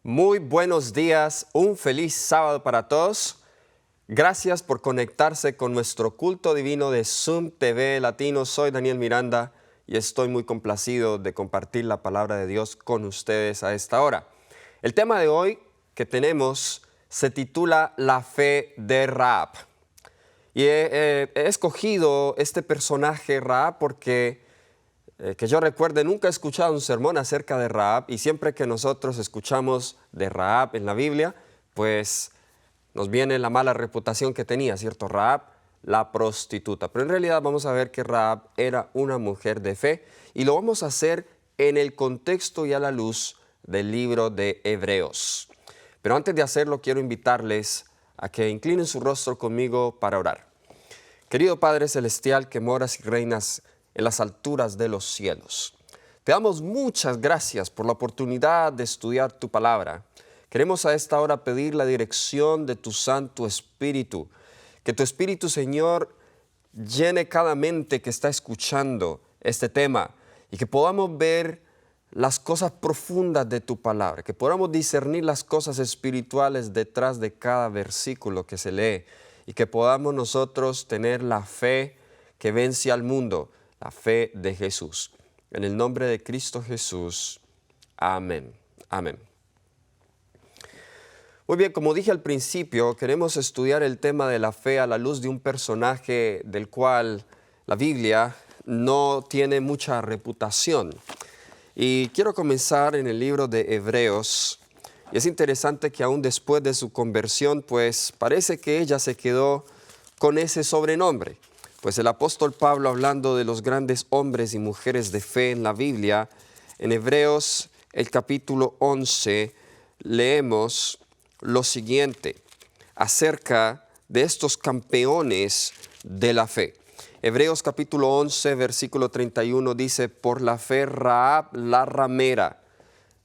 Muy buenos días, un feliz sábado para todos. Gracias por conectarse con nuestro culto divino de Zoom TV Latino. Soy Daniel Miranda y estoy muy complacido de compartir la palabra de Dios con ustedes a esta hora. El tema de hoy que tenemos se titula La fe de Rahab. Y he escogido este personaje Rahab porque que yo recuerde, nunca he escuchado un sermón acerca de Rahab, y siempre que nosotros escuchamos de Rahab en la Biblia, pues nos viene la mala reputación que tenía, ¿cierto? Rahab, la prostituta. Pero en realidad vamos a ver que Rahab era una mujer de fe, y lo vamos a hacer en el contexto y a la luz del libro de Hebreos. Pero antes de hacerlo, quiero invitarles a que inclinen su rostro conmigo para orar. Querido Padre Celestial, que moras y reinas en las alturas de los cielos, te damos muchas gracias por la oportunidad de estudiar tu palabra. Queremos a esta hora pedir la dirección de tu Santo Espíritu, que tu Espíritu, Señor, llene cada mente que está escuchando este tema y que podamos ver las cosas profundas de tu palabra, que podamos discernir las cosas espirituales detrás de cada versículo que se lee y que podamos nosotros tener la fe que vence al mundo, la fe de Jesús. En el nombre de Cristo Jesús. Amén. Amén. Muy bien, como dije al principio, queremos estudiar el tema de la fe a la luz de un personaje del cual la Biblia no tiene mucha reputación. Y quiero comenzar en el libro de Hebreos. Y es interesante que aún después de su conversión, pues parece que ella se quedó con ese sobrenombre. Pues el apóstol Pablo, hablando de los grandes hombres y mujeres de fe en la Biblia, en Hebreos el capítulo 11, leemos lo siguiente acerca de estos campeones de la fe. Hebreos capítulo 11, versículo 31 dice: por la fe Rahab la ramera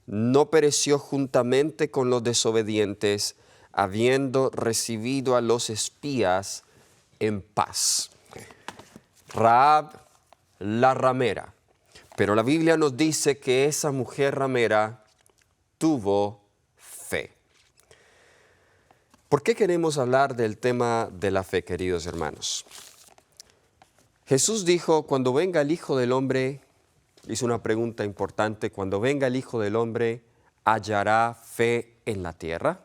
no pereció juntamente con los desobedientes, habiendo recibido a los espías en paz. Rahab la ramera. Pero la Biblia nos dice que esa mujer ramera tuvo fe. ¿Por qué queremos hablar del tema de la fe, queridos hermanos? Jesús dijo, cuando venga el Hijo del Hombre, hizo una pregunta importante, cuando venga el Hijo del Hombre, ¿hallará fe en la tierra?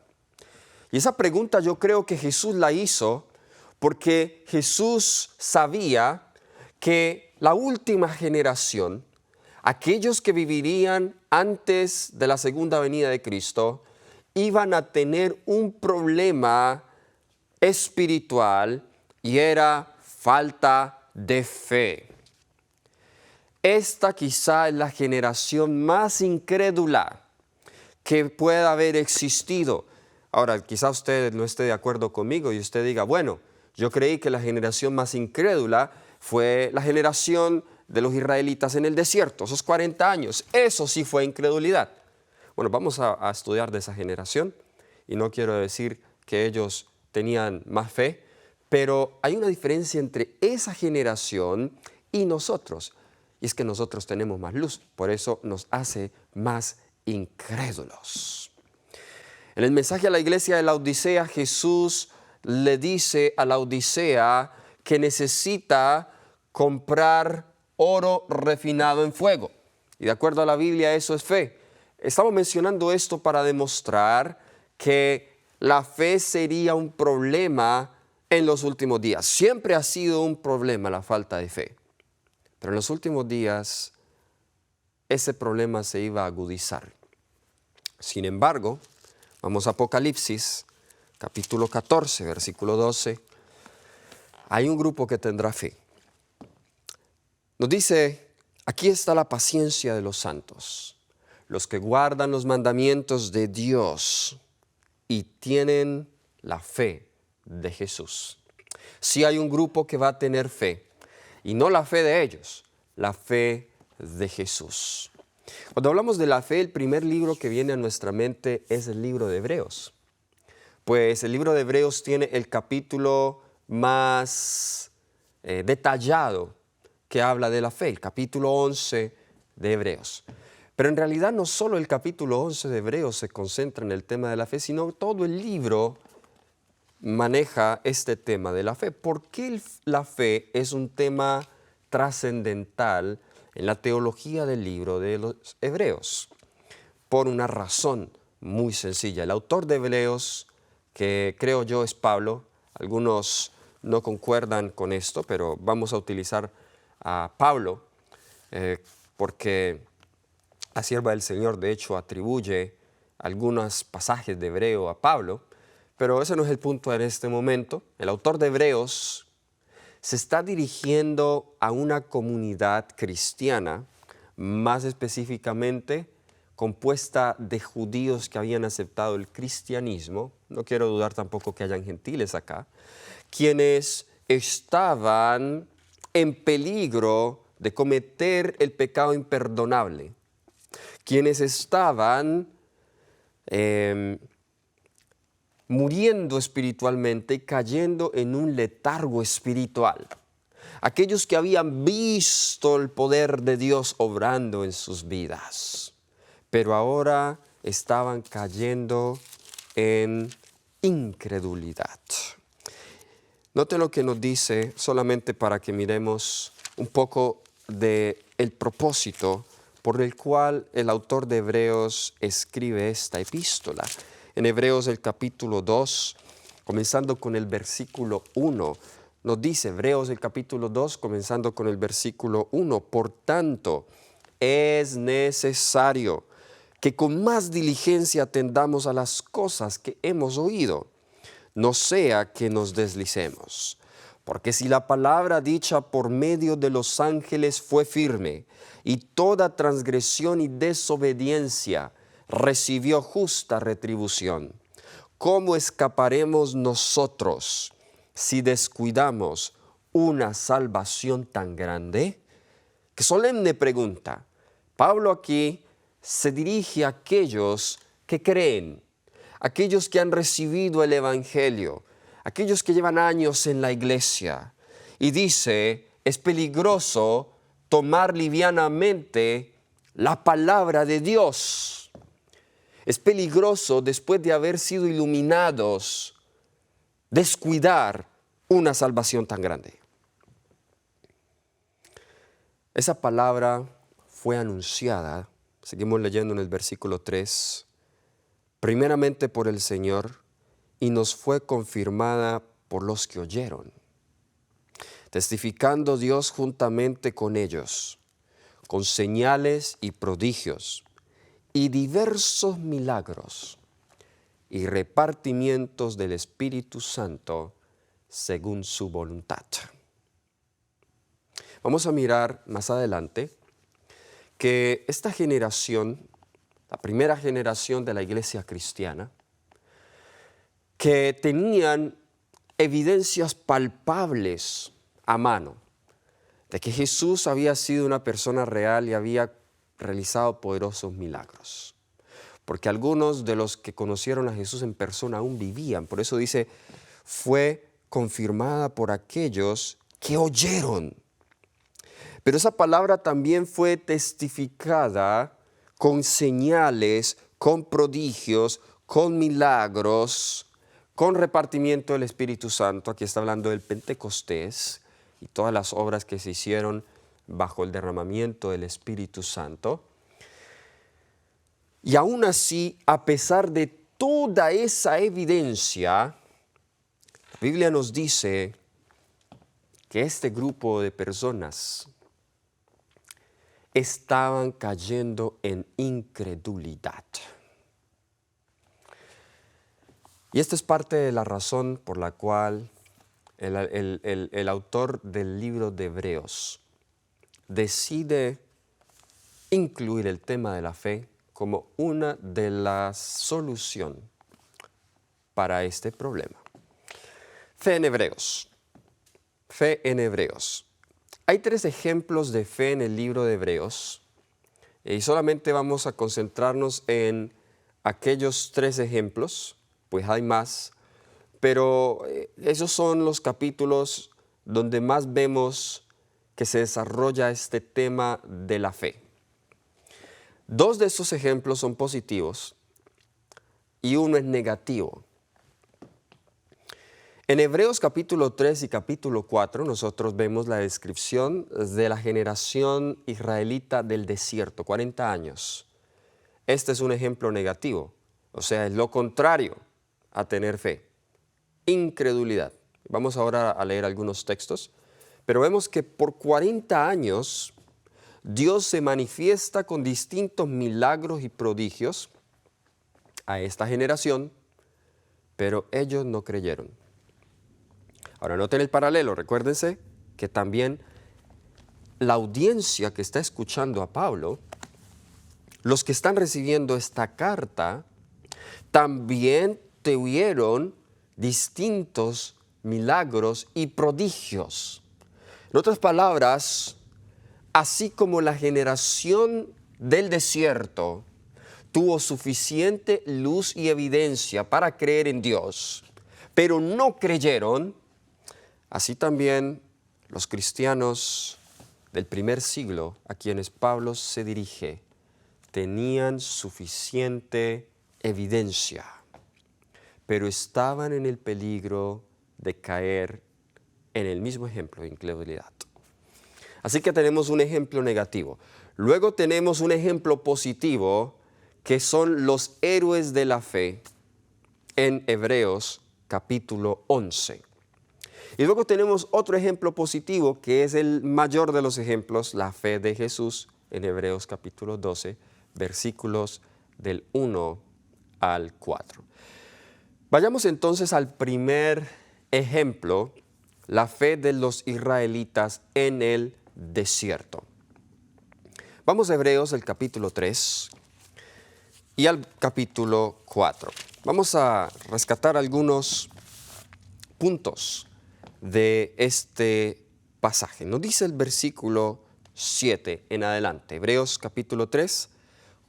Y esa pregunta yo creo que Jesús la hizo porque Jesús sabía que la última generación, aquellos que vivirían antes de la segunda venida de Cristo, iban a tener un problema espiritual y era falta de fe. Esta quizá es la generación más incrédula que pueda haber existido. Ahora, quizá usted no esté de acuerdo conmigo y usted diga, bueno, yo creí que la generación más incrédula fue la generación de los israelitas en el desierto, esos 40 años. Eso sí fue incredulidad. Bueno, vamos a estudiar de esa generación y no quiero decir que ellos tenían más fe, pero hay una diferencia entre esa generación y nosotros. Y es que nosotros tenemos más luz, por eso nos hace más incrédulos. En el mensaje a la iglesia de la Odisea, Jesús le dice a la Odisea que necesita comprar oro refinado en fuego. Y de acuerdo a la Biblia, eso es fe. Estamos mencionando esto para demostrar que la fe sería un problema en los últimos días. Siempre ha sido un problema la falta de fe. Pero en los últimos días, ese problema se iba a agudizar. Sin embargo, vamos a Apocalipsis, capítulo 14, versículo 12. Hay un grupo que tendrá fe. Nos dice, aquí está la paciencia de los santos, los que guardan los mandamientos de Dios y tienen la fe de Jesús. Sí hay un grupo que va a tener fe, y no la fe de ellos, la fe de Jesús. Cuando hablamos de la fe, el primer libro que viene a nuestra mente es el libro de Hebreos. Pues el libro de Hebreos tiene el capítulo más detallado que habla de la fe, el capítulo 11 de Hebreos. Pero en realidad no solo el capítulo 11 de Hebreos se concentra en el tema de la fe, sino todo el libro maneja este tema de la fe. ¿Por qué la fe es un tema trascendental en la teología del libro de los Hebreos? Por una razón muy sencilla. El autor de Hebreos, que creo yo es Pablo, algunos no concuerdan con esto, pero vamos a utilizar a Pablo, porque la sierva del Señor de hecho atribuye algunos pasajes de Hebreo a Pablo, pero ese no es el punto en este momento. El autor de Hebreos se está dirigiendo a una comunidad cristiana, más específicamente compuesta de judíos que habían aceptado el cristianismo, no quiero dudar tampoco que hayan gentiles acá, quienes estaban en peligro de cometer el pecado imperdonable, quienes estaban muriendo espiritualmente y cayendo en un letargo espiritual. Aquellos que habían visto el poder de Dios obrando en sus vidas, pero ahora estaban cayendo en incredulidad. Note lo que nos dice, solamente para que miremos un poco del propósito por el cual el autor de Hebreos escribe esta epístola. En Hebreos el capítulo 2, comenzando con el versículo 1, nos dice, Hebreos el capítulo 2, comenzando con el versículo 1, por tanto, es necesario que con más diligencia atendamos a las cosas que hemos oído, no sea que nos deslicemos. Porque si la palabra dicha por medio de los ángeles fue firme, y toda transgresión y desobediencia recibió justa retribución, ¿cómo escaparemos nosotros si descuidamos una salvación tan grande? Qué solemne pregunta. Pablo aquí se dirige a aquellos que creen, aquellos que han recibido el Evangelio, aquellos que llevan años en la iglesia, y dice, es peligroso tomar livianamente la palabra de Dios. Es peligroso, después de haber sido iluminados, descuidar una salvación tan grande. Esa palabra fue anunciada, seguimos leyendo en el versículo 3, primeramente por el Señor, y nos fue confirmada por los que oyeron, testificando Dios juntamente con ellos, con señales y prodigios, y diversos milagros, y repartimientos del Espíritu Santo según su voluntad. Vamos a mirar más adelante que esta generación, la primera generación de la iglesia cristiana, que tenían evidencias palpables a mano de que Jesús había sido una persona real y había realizado poderosos milagros. Porque algunos de los que conocieron a Jesús en persona aún vivían. Por eso dice, fue confirmada por aquellos que oyeron. Pero esa palabra también fue testificada con señales, con prodigios, con milagros, con repartimiento del Espíritu Santo. Aquí está hablando del Pentecostés y todas las obras que se hicieron bajo el derramamiento del Espíritu Santo. Y aún así, a pesar de toda esa evidencia, la Biblia nos dice que este grupo de personas estaban cayendo en incredulidad. Y esta es parte de la razón por la cual el autor del libro de Hebreos decide incluir el tema de la fe como una de las soluciones para este problema. Fe en Hebreos. Fe en Hebreos. Hay 3 ejemplos de fe en el libro de Hebreos y solamente vamos a concentrarnos en aquellos 3 ejemplos, pues hay más, pero esos son los capítulos donde más vemos que se desarrolla este tema de la fe. Dos de estos ejemplos son positivos y uno es negativo. En Hebreos capítulo 3 y capítulo 4 nosotros vemos la descripción de la generación israelita del desierto, 40 años. Este es un ejemplo negativo, o sea, es lo contrario a tener fe, incredulidad. Vamos ahora a leer algunos textos, pero vemos que por 40 años Dios se manifiesta con distintos milagros y prodigios a esta generación, pero ellos no creyeron. Ahora noten el paralelo, recuérdense que también la audiencia que está escuchando a Pablo, los que están recibiendo esta carta, también tuvieron distintos milagros y prodigios. En otras palabras, así como la generación del desierto tuvo suficiente luz y evidencia para creer en Dios, pero no creyeron, así también los cristianos del primer siglo a quienes Pablo se dirige tenían suficiente evidencia, pero estaban en el peligro de caer en el mismo ejemplo de incredulidad. Así que tenemos un ejemplo negativo. Luego tenemos un ejemplo positivo que son los héroes de la fe en Hebreos capítulo 11. Y luego tenemos otro ejemplo positivo que es el mayor de los ejemplos, la fe de Jesús en Hebreos capítulo 12, versículos del 1 al 4. Vayamos entonces al primer ejemplo, la fe de los israelitas en el desierto. Vamos a Hebreos el capítulo 3 y al capítulo 4. Vamos a rescatar algunos puntos de este pasaje. Nos dice el versículo 7 en adelante, Hebreos capítulo 3,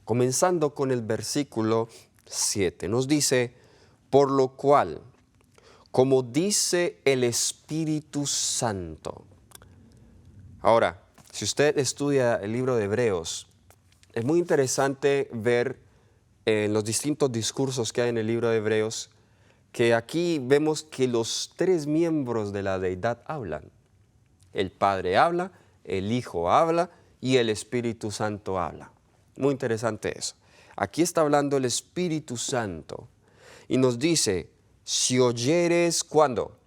comenzando con el versículo 7. Nos dice, por lo cual, como dice el Espíritu Santo. Ahora, si usted estudia el libro de Hebreos, es muy interesante ver en los distintos discursos que hay en el libro de Hebreos, que aquí vemos que los tres miembros de la deidad hablan. El Padre habla, el Hijo habla y el Espíritu Santo habla. Muy interesante eso. Aquí está hablando el Espíritu Santo y nos dice, si oyeres, ¿cuándo?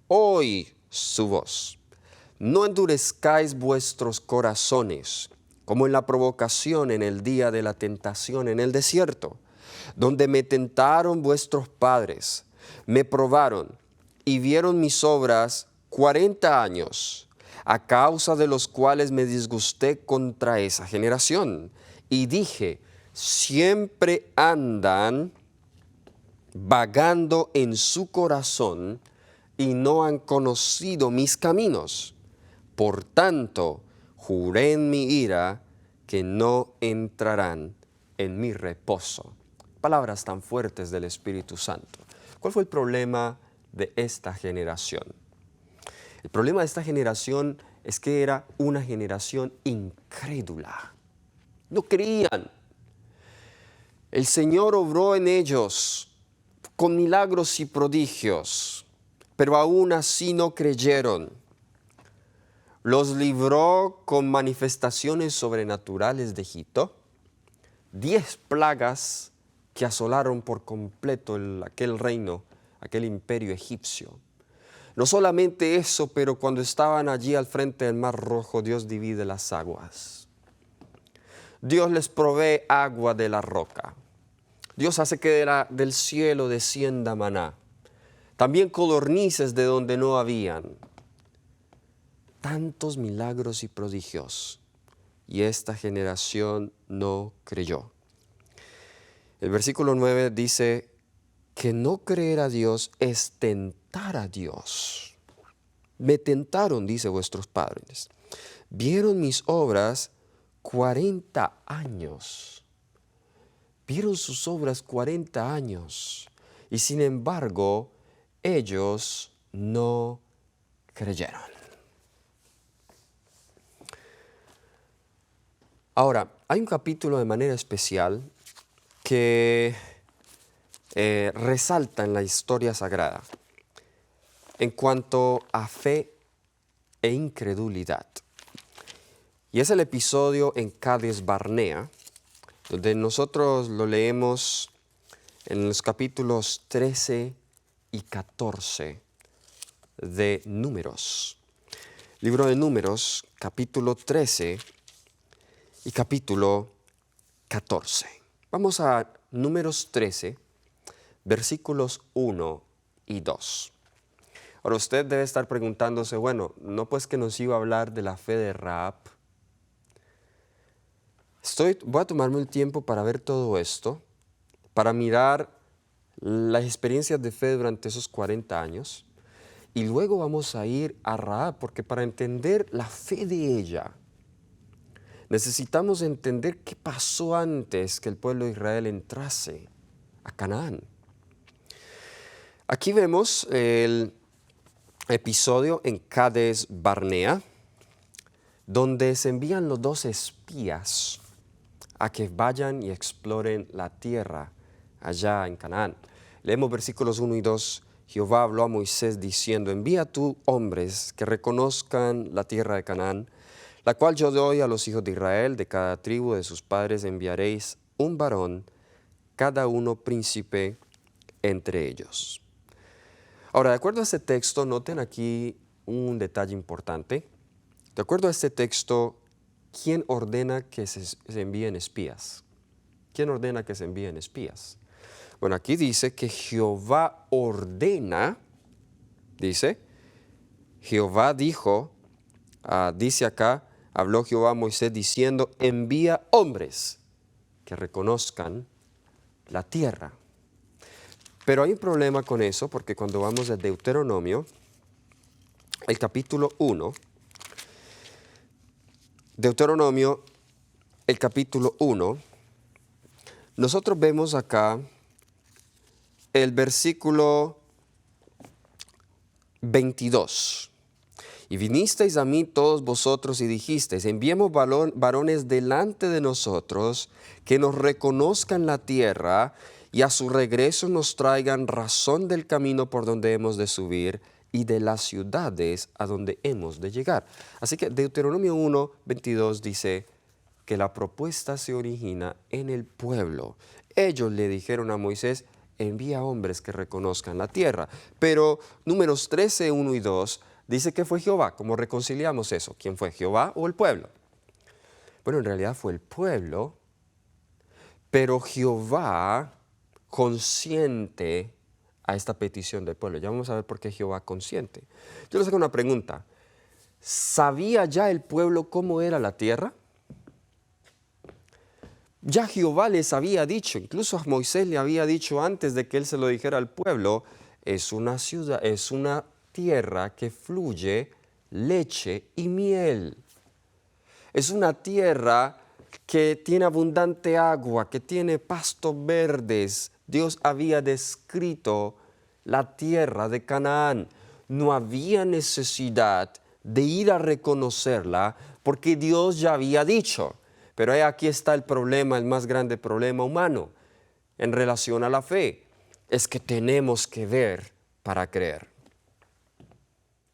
Oí su voz. No endurezcáis vuestros corazones, como en la provocación en el día de la tentación en el desierto, donde me tentaron vuestros padres, me probaron y vieron mis obras 40 años, a causa de los cuales me disgusté contra esa generación. Y dije, siempre andan vagando en su corazón y no han conocido mis caminos. Por tanto, juré en mi ira que no entrarán en mi reposo. Palabras tan fuertes del Espíritu Santo. ¿Cuál fue el problema de esta generación? El problema de esta generación es que era una generación incrédula. No creían. El Señor obró en ellos con milagros y prodigios, pero aún así no creyeron. Los libró con manifestaciones sobrenaturales de Egipto, 10 plagas que asolaron por completo aquel reino, aquel imperio egipcio. No solamente eso, pero cuando estaban allí al frente del Mar Rojo, Dios divide las aguas. Dios les provee agua de la roca. Dios hace que del cielo descienda maná. También codornices de donde no habían. Tantos milagros y prodigios. Y esta generación no creyó. El versículo 9 dice que no creer a Dios es tentar a Dios. Me tentaron, dice vuestros padres. Vieron mis obras 40 años. Vieron sus obras 40 años. Y sin embargo, ellos no creyeron. Ahora, hay un capítulo de manera especial que resalta en la historia sagrada en cuanto a fe e incredulidad. Y es el episodio en Cades Barnea, donde nosotros lo leemos en los capítulos 13 y 14 de Números. Libro de Números, capítulo 13 y capítulo 14. Vamos a Números 13, versículos 1 y 2. Ahora usted debe estar preguntándose, bueno, ¿no pues que nos iba a hablar de la fe de Rahab? Voy a tomarme el tiempo para ver todo esto, para mirar las experiencias de fe durante esos 40 años, y luego vamos a ir a Rahab, porque para entender la fe de ella, necesitamos entender qué pasó antes que el pueblo de Israel entrase a Canaán. Aquí vemos el episodio en Cades Barnea, donde se envían los 2 espías a que vayan y exploren la tierra allá en Canaán. Leemos versículos 1 y 2. Jehová habló a Moisés diciendo, envía tú hombres que reconozcan la tierra de Canaán, la cual yo doy a los hijos de Israel, de cada tribu de sus padres enviaréis un varón, cada uno príncipe entre ellos. Ahora, de acuerdo a este texto, noten aquí un detalle importante. De acuerdo a este texto, ¿quién ordena que se envíen espías? ¿Quién ordena que se envíen espías? Bueno, aquí dice que Jehová ordena, dice, Jehová dijo, dice acá, habló Jehová a Moisés diciendo, envía hombres que reconozcan la tierra. Pero hay un problema con eso, porque cuando vamos a Deuteronomio, el capítulo 1, Deuteronomio, el capítulo 1, nosotros vemos acá el versículo 22. Y vinisteis a mí todos vosotros y dijisteis, enviemos varones delante de nosotros que nos reconozcan la tierra y a su regreso nos traigan razón del camino por donde hemos de subir y de las ciudades a donde hemos de llegar. Así que Deuteronomio 1, 22 dice que la propuesta se origina en el pueblo. Ellos le dijeron a Moisés, envía hombres que reconozcan la tierra. Pero Números 13, 1 y 2 dice que fue Jehová. ¿Cómo reconciliamos eso? ¿Quién fue, Jehová o el pueblo? Bueno, en realidad fue el pueblo, pero Jehová consiente a esta petición del pueblo. Ya vamos a ver por qué Jehová consiente. Yo les hago una pregunta. ¿Sabía ya el pueblo cómo era la tierra? Ya Jehová les había dicho, incluso a Moisés le había dicho antes de que él se lo dijera al pueblo, es una ciudad, es una tierra que fluye leche y miel. Es una tierra que tiene abundante agua, que tiene pastos verdes. Dios había descrito la tierra de Canaán. No había necesidad de ir a reconocerla porque Dios ya había dicho. Pero aquí está el problema, el más grande problema humano en relación a la fe. Es que tenemos que ver para creer.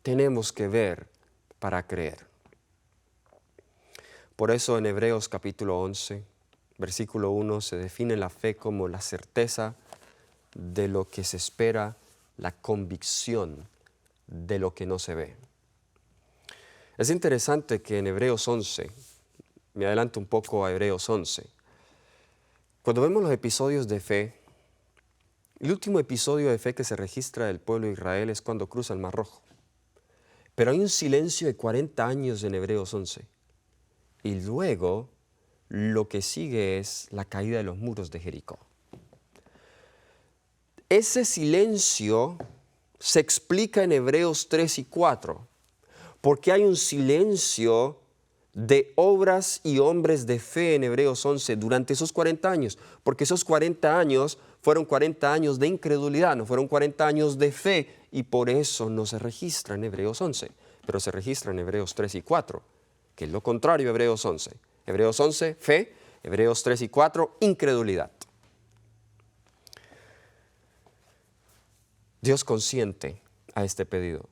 Tenemos que ver para creer. Por eso en Hebreos capítulo 11, versículo 1, se define la fe como la certeza de lo que se espera, la convicción de lo que no se ve. Es interesante que en Hebreos 11, me adelanto un poco a Hebreos 11, cuando vemos los episodios de fe, el último episodio de fe que se registra del pueblo de Israel es cuando cruza el Mar Rojo. Pero hay un silencio de 40 años en Hebreos 11. Y luego lo que sigue es la caída de los muros de Jericó. Ese silencio se explica en Hebreos 3 y 4, porque hay un silencio de obras y hombres de fe en Hebreos 11 durante esos 40 años, porque esos 40 años fueron 40 años de incredulidad, no fueron 40 años de fe, y por eso no se registra en Hebreos 11, pero se registra en Hebreos 3 y 4, que es lo contrario a Hebreos 11. Hebreos 11, fe, Hebreos 3 y 4, incredulidad. Dios consiente a este pedido.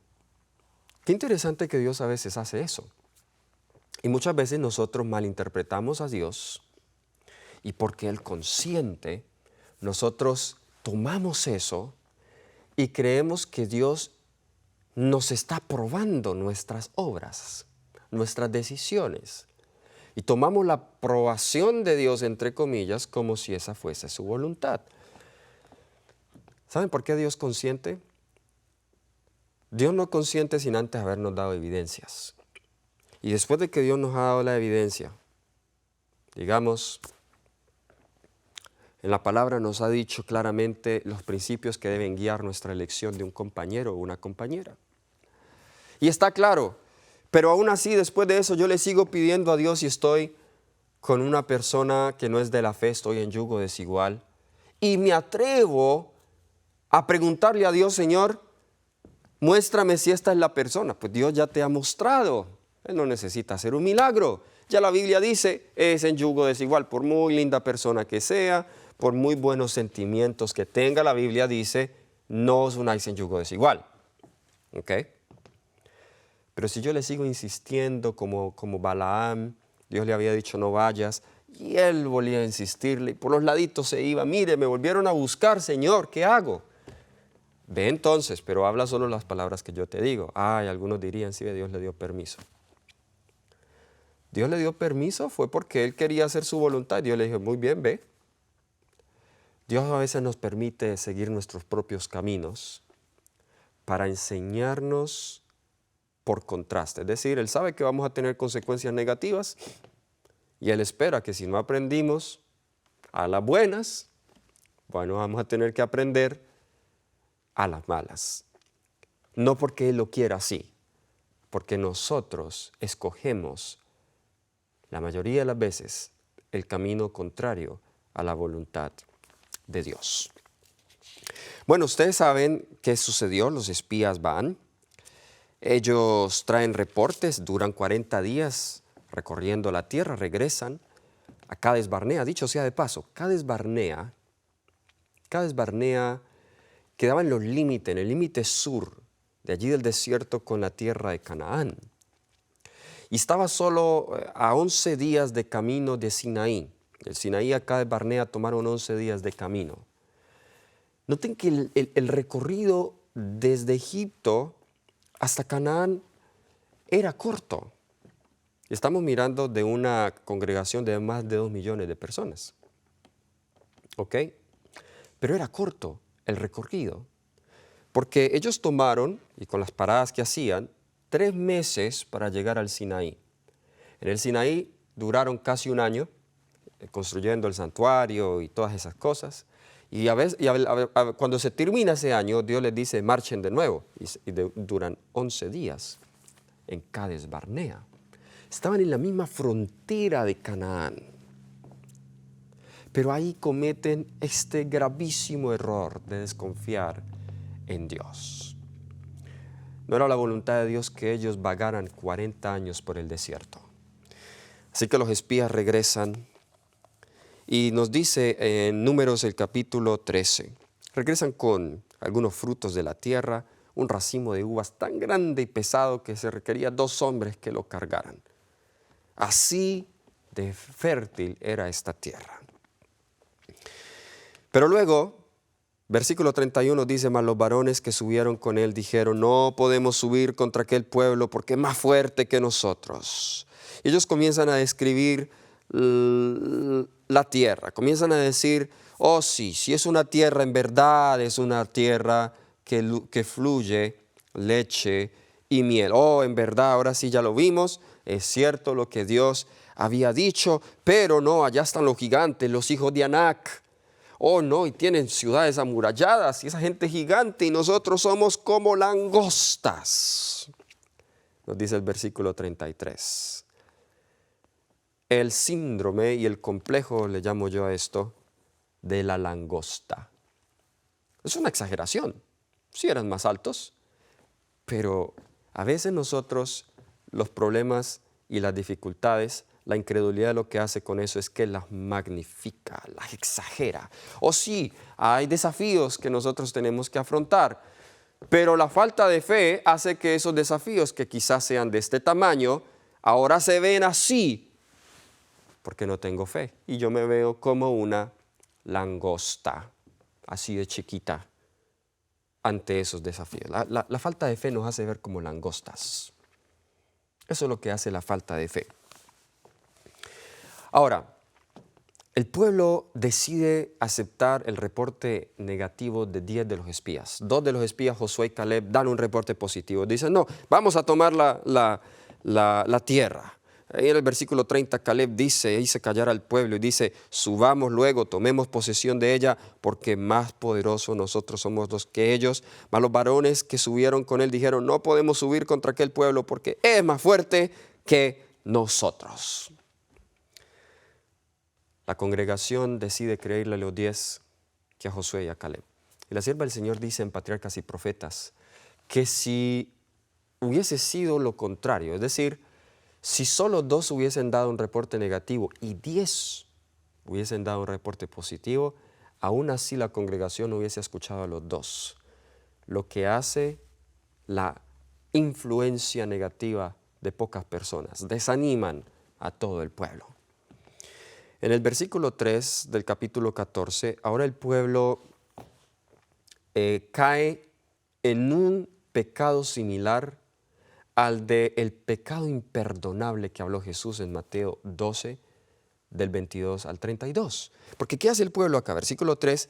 Qué interesante que Dios a veces hace eso. Y muchas veces nosotros malinterpretamos a Dios y porque Él consiente, nosotros tomamos eso y creemos que Dios nos está probando nuestras obras, nuestras decisiones. Y tomamos la aprobación de Dios, entre comillas, como si esa fuese su voluntad. ¿Saben por qué Dios consiente? Dios no consiente sin antes habernos dado evidencias. Y después de que Dios nos ha dado la evidencia, digamos, en la palabra nos ha dicho claramente los principios que deben guiar nuestra elección de un compañero o una compañera. Y está claro, pero aún así después de eso yo le sigo pidiendo a Dios si estoy con una persona que no es de la fe, estoy en yugo desigual. Y me atrevo a preguntarle a Dios, Señor, muéstrame si esta es la persona. Pues Dios ya te ha mostrado. Él no necesita hacer un milagro. Ya la Biblia dice, es en yugo desigual. Por muy linda persona que sea, por muy buenos sentimientos que tenga, la Biblia dice, no os unáis en yugo desigual. ¿Ok? Pero si yo le sigo insistiendo como Balaam, Dios le había dicho no vayas, y él volvía a insistirle, y por los laditos se iba, mire, me volvieron a buscar, Señor, ¿qué hago? Ve entonces, pero habla solo las palabras que yo te digo. Ay, algunos dirían, sí, Dios le dio permiso. Dios le dio permiso fue porque Él quería hacer su voluntad. Dios le dijo, muy bien, ve. Dios a veces nos permite seguir nuestros propios caminos para enseñarnos por contraste. Es decir, Él sabe que vamos a tener consecuencias negativas y Él espera que si no aprendimos a las buenas, bueno, vamos a tener que aprender a las malas. No porque Él lo quiera así, porque nosotros escogemos la mayoría de las veces el camino contrario a la voluntad de Dios. Bueno, ustedes saben qué sucedió, los espías van, ellos traen reportes, duran 40 días recorriendo la tierra, regresan a Cades Barnea. Dicho sea de paso, Cades Barnea quedaba en los límites, en el límite sur de allí del desierto con la tierra de Canaán. Y estaba solo a 11 días de camino de Sinaí. Del Sinaí a Cades Barnea tomaron 11 días de camino. Noten que el recorrido desde Egipto hasta Canaán era corto. Estamos mirando de una congregación de más de 2 millones de personas. ¿Ok? Pero era corto el recorrido. Porque ellos tomaron, y con las paradas que hacían, 3 meses para llegar al Sinaí. En el Sinaí duraron casi un año construyendo el santuario y todas esas cosas. Y cuando se termina ese año, Dios les dice, marchen de nuevo. Y duran 11 días en Cades Barnea. Estaban en la misma frontera de Canaán. Pero ahí cometen este gravísimo error de desconfiar en Dios. No era la voluntad de Dios que ellos vagaran 40 años por el desierto. Así que los espías regresan y nos dice en Números el capítulo 13, regresan con algunos frutos de la tierra, un racimo de uvas tan grande y pesado que se requería 2 hombres que lo cargaran. Así de fértil era esta tierra. Pero luego, versículo 31 dice, mas los varones que subieron con él dijeron, no podemos subir contra aquel pueblo porque es más fuerte que nosotros. Y ellos comienzan a describir la tierra, comienzan a decir, oh sí, si es una tierra en verdad, es una tierra que fluye leche y miel. Oh, en verdad, ahora sí ya lo vimos, es cierto lo que Dios había dicho, pero no, allá están los gigantes, los hijos de Anac. Oh no, y tienen ciudades amuralladas y esa gente gigante y nosotros somos como langostas. Nos dice el versículo 33. El síndrome y el complejo, le llamo yo a esto, de la langosta. Es una exageración. Sí eran más altos, pero a veces nosotros los problemas y las dificultades la incredulidad lo que hace con eso es que las magnifica, las exagera. O sí, hay desafíos que nosotros tenemos que afrontar, pero la falta de fe hace que esos desafíos que quizás sean de este tamaño, ahora se ven así, porque no tengo fe. Y yo me veo como una langosta, así de chiquita, ante esos desafíos. La falta de fe nos hace ver como langostas. Eso es lo que hace la falta de fe. Ahora, el pueblo decide aceptar el reporte negativo de 10 de los espías. 2 de los espías, Josué y Caleb, dan un reporte positivo. Dicen, no, vamos a tomar la tierra. Ahí en el versículo 30, Caleb hice callar al pueblo y dice, subamos luego, tomemos posesión de ella, porque más poderosos nosotros somos los que ellos. Mas los varones que subieron con él dijeron, no podemos subir contra aquel pueblo porque es más fuerte que nosotros. La congregación decide creerle a los 10 que a Josué y a Caleb. Y la sierva del Señor dice en Patriarcas y Profetas que si hubiese sido lo contrario, es decir, si solo 2 hubiesen dado un reporte negativo y 10 hubiesen dado un reporte positivo, aún así la congregación no hubiese escuchado a los 2. Lo que hace la influencia negativa de pocas personas, desaniman a todo el pueblo. En el versículo 3 del capítulo 14, ahora el pueblo cae en un pecado similar al del pecado imperdonable que habló Jesús en Mateo 12, del 22 al 32. Porque ¿qué hace el pueblo acá? Versículo 3,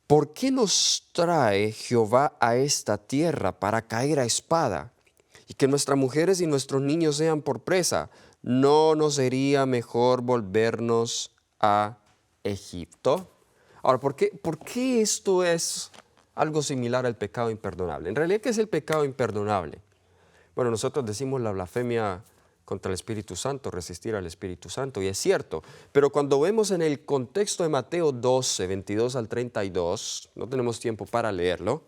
¿por qué nos trae Jehová a esta tierra para caer a espada y que nuestras mujeres y nuestros niños sean por presa? ¿No nos sería mejor volvernos a Egipto? Ahora, ¿por qué esto es algo similar al pecado imperdonable? En realidad, ¿qué es el pecado imperdonable? Bueno, nosotros decimos la blasfemia contra el Espíritu Santo, resistir al Espíritu Santo, y es cierto, pero cuando vemos en el contexto de Mateo 12, 22 al 32, no tenemos tiempo para leerlo,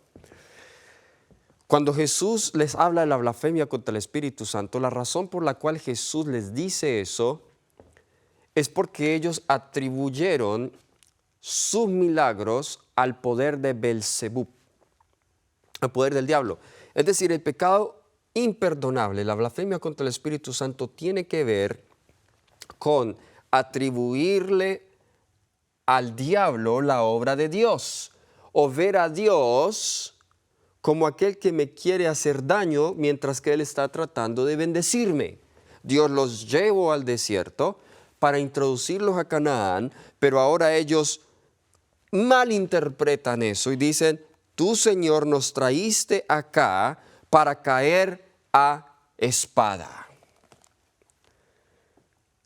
cuando Jesús les habla de la blasfemia contra el Espíritu Santo, la razón por la cual Jesús les dice eso es porque ellos atribuyeron sus milagros al poder de Belzebub, al poder del diablo. Es decir, el pecado imperdonable, la blasfemia contra el Espíritu Santo tiene que ver con atribuirle al diablo la obra de Dios o ver a Dios como aquel que me quiere hacer daño mientras que Él está tratando de bendecirme. Dios los llevó al desierto para introducirlos a Canaán, pero ahora ellos malinterpretan eso y dicen, tú, Señor, nos traíste acá para caer a espada.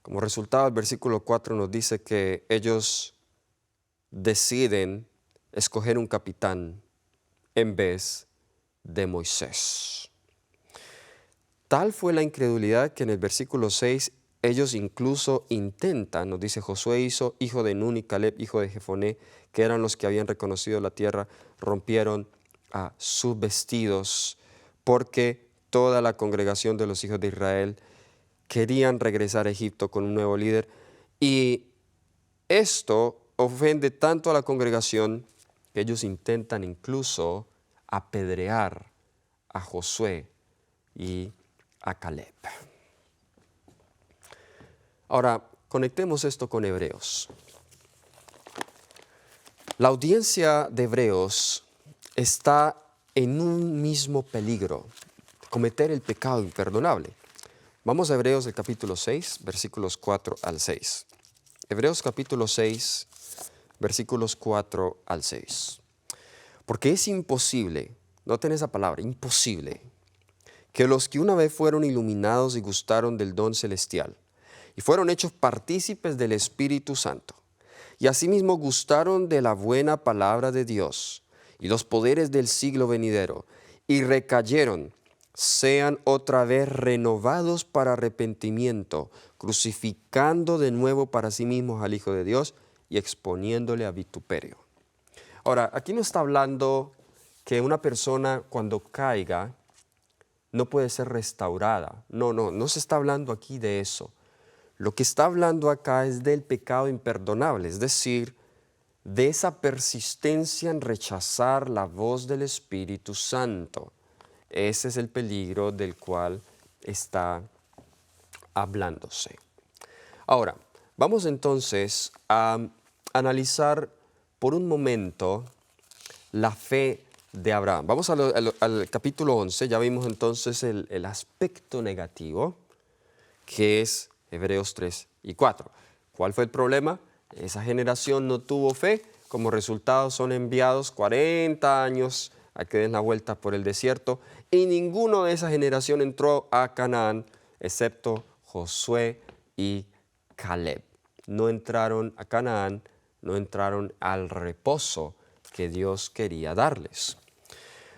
Como resultado, el versículo 4 nos dice que ellos deciden escoger un capitán en vez de Moisés. Tal fue la incredulidad que en el versículo 6 ellos incluso intentan, nos dice Josué hijo de Nun y Caleb, hijo de Jefoné, que eran los que habían reconocido la tierra, rompieron sus vestidos porque toda la congregación de los hijos de Israel querían regresar a Egipto con un nuevo líder. Y esto ofende tanto a la congregación que ellos intentan incluso apedrear a Josué y a Caleb. Ahora, conectemos esto con Hebreos. La audiencia de Hebreos está en un mismo peligro, cometer el pecado imperdonable. Vamos a Hebreos, el capítulo 6, versículos 4 al 6. Hebreos capítulo 6, versículos 4 al 6. Porque es imposible, noten esa palabra, imposible, que los que una vez fueron iluminados y gustaron del don celestial y fueron hechos partícipes del Espíritu Santo, y asimismo gustaron de la buena palabra de Dios y los poderes del siglo venidero, y recayeron, sean otra vez renovados para arrepentimiento, crucificando de nuevo para sí mismos al Hijo de Dios y exponiéndole a vituperio. Ahora, aquí no está hablando que una persona cuando caiga no puede ser restaurada. No se está hablando aquí de eso. lo que está hablando acá es del pecado imperdonable, es decir, de esa persistencia en rechazar la voz del Espíritu Santo. Ese es el peligro del cual está hablándose. Ahora, vamos entonces a analizar por un momento la fe de Abraham. Vamos al capítulo 11, ya vimos entonces el aspecto negativo, que es Hebreos 3 y 4. ¿Cuál fue el problema? Esa generación no tuvo fe, como resultado son enviados 40 años a que den la vuelta por el desierto, y ninguno de esa generación entró a Canaán, excepto Josué y Caleb. No entraron a Canaán, no entraron al reposo que Dios quería darles.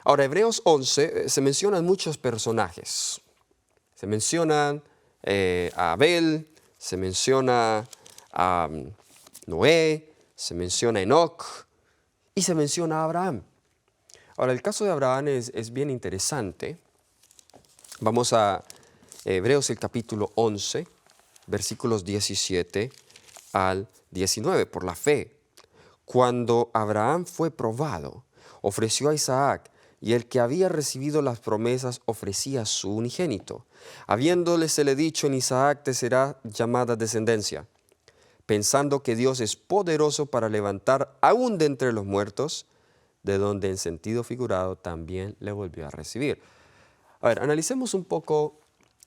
Ahora, Hebreos 11 se mencionan muchos personajes. Se mencionan a Abel, se menciona a Noé, se menciona a Enoc y se menciona a Abraham. Ahora, el caso de Abraham es bien interesante. Vamos a Hebreos el capítulo 11, versículos 17 al 19. Por la fe, cuando Abraham fue probado, ofreció a Isaac, y el que había recibido las promesas ofrecía a su unigénito, habiéndole dicho: en Isaac te será llamada descendencia, pensando que Dios es poderoso para levantar aún de entre los muertos, de donde en sentido figurado también le volvió a recibir. A ver, analicemos un poco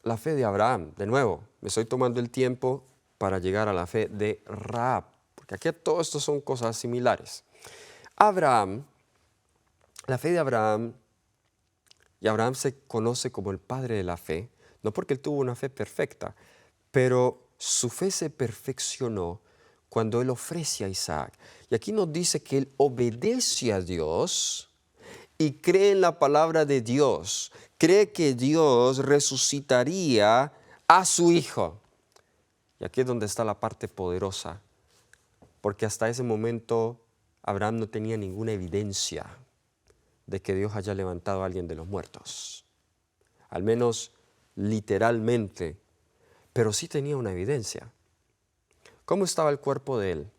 la fe de Abraham. De nuevo, me estoy tomando el tiempo para llegar a la fe de Rahab, porque aquí todo esto son cosas similares. La fe de Abraham, y Abraham se conoce como el padre de la fe, no porque él tuvo una fe perfecta, pero su fe se perfeccionó cuando él ofrece a Isaac. Y aquí nos dice que él obedece a Dios y cree en la palabra de Dios. Cree que Dios resucitaría a su hijo. Y aquí es donde está la parte poderosa, porque hasta ese momento Abraham no tenía ninguna evidencia de que Dios haya levantado a alguien de los muertos, al menos literalmente, pero sí tenía una evidencia. ¿Cómo estaba el cuerpo de él?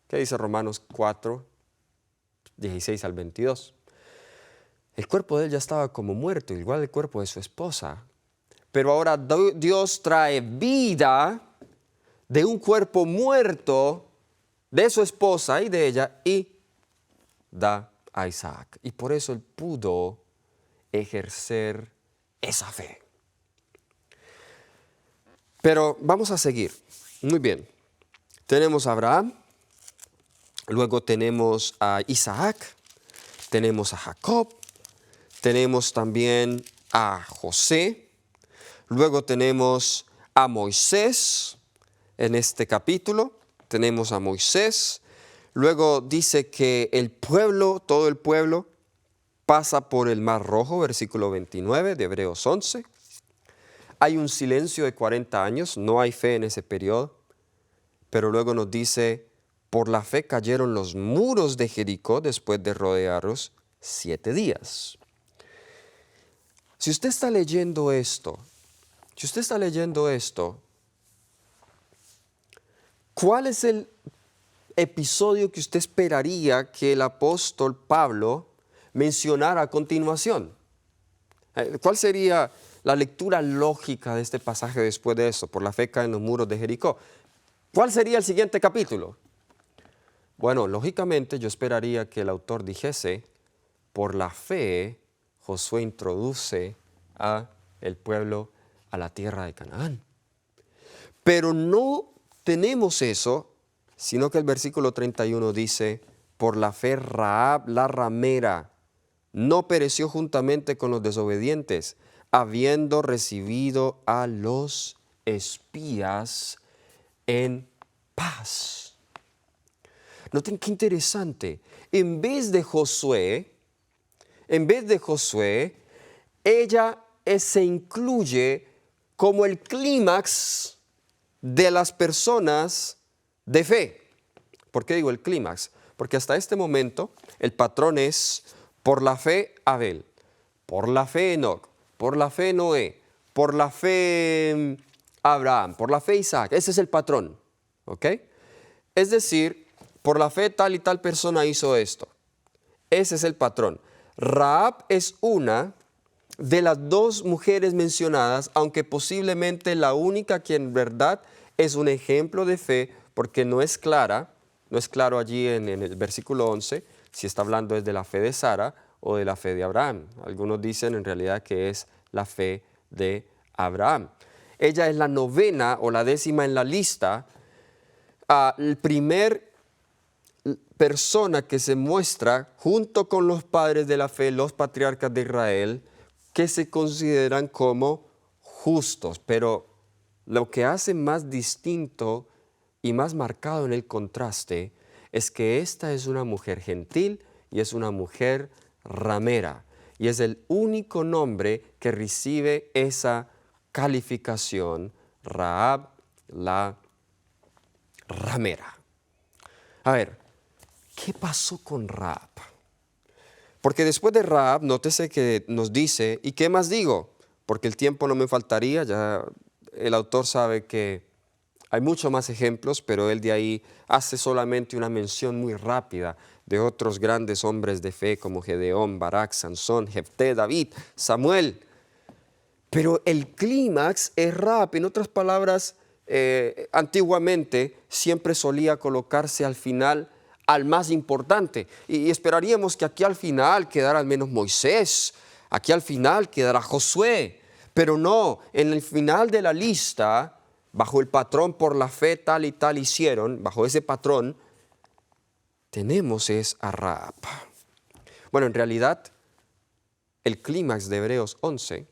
¿Qué dice Romanos 4, 16 al 22? El cuerpo de él ya estaba como muerto, igual el cuerpo de su esposa, pero ahora Dios trae vida de un cuerpo muerto de su esposa y de ella y da a Isaac. Y por eso él pudo ejercer esa fe. Pero vamos a seguir. Muy bien. Tenemos a Abraham, luego tenemos a Isaac, tenemos a Jacob, tenemos también a José, luego tenemos a Moisés en este capítulo, tenemos a Moisés. Luego dice que el pueblo, todo el pueblo, pasa por el Mar Rojo, versículo 29 de Hebreos 11. Hay un silencio de 40 años, no hay fe en ese periodo, pero luego nos dice: por la fe cayeron los muros de Jericó después de rodearlos 7 días. Si usted está leyendo esto, ¿cuál es el episodio que usted esperaría que el apóstol Pablo mencionara a continuación? ¿Cuál sería la lectura lógica de este pasaje después de eso? Por la fe caen los muros de Jericó. ¿Cuál sería el siguiente capítulo? Bueno, lógicamente yo esperaría que el autor dijese: por la fe Josué introduce a el pueblo a la tierra de Canaán. Pero no tenemos eso, sino que el versículo 31 dice: por la fe Rahab la ramera no pereció juntamente con los desobedientes, habiendo recibido a los espías en paz. Noten qué interesante. En vez de Josué, ella se incluye como el clímax de las personas de fe. ¿Por qué digo el clímax? Porque hasta este momento el patrón es: por la fe Abel, por la fe Enoc, por la fe Noé, por la fe Abraham, por la fe Isaac. Ese es el patrón, ¿ok? Es decir, por la fe tal y tal persona hizo esto. Ese es el patrón. Rahab es una de las dos mujeres mencionadas, aunque posiblemente la única que en verdad es un ejemplo de fe, porque no es clara, no es claro allí en el versículo 11 si está hablando es de la fe de Sara o de la fe de Abraham. Algunos dicen en realidad que es la fe de Abraham. Ella es la novena o la décima en la lista, el primer persona que se muestra junto con los padres de la fe, los patriarcas de Israel, que se consideran como justos. Pero lo que hace más distinto y más marcado en el contraste es que esta es una mujer gentil y es una mujer ramera. Y es el único nombre que recibe esa calificación, Rahab la ramera. A ver, ¿qué pasó con Rahab? Porque después de Rahab, nótese que nos dice, ¿y qué más digo? Porque el tiempo no me faltaría, ya el autor sabe que hay muchos más ejemplos, pero él de ahí hace solamente una mención muy rápida de otros grandes hombres de fe como Gedeón, Barak, Sansón, Jefté, David, Samuel. Pero el clímax es Rahab. En otras palabras, antiguamente siempre solía colocarse al final al más importante. Y esperaríamos que aquí al final quedara al menos Moisés, aquí al final quedara Josué. Pero no, en el final de la lista, bajo el patrón por la fe tal y tal hicieron, bajo ese patrón, tenemos es a Rahab. Bueno, en realidad, el clímax de Hebreos 11,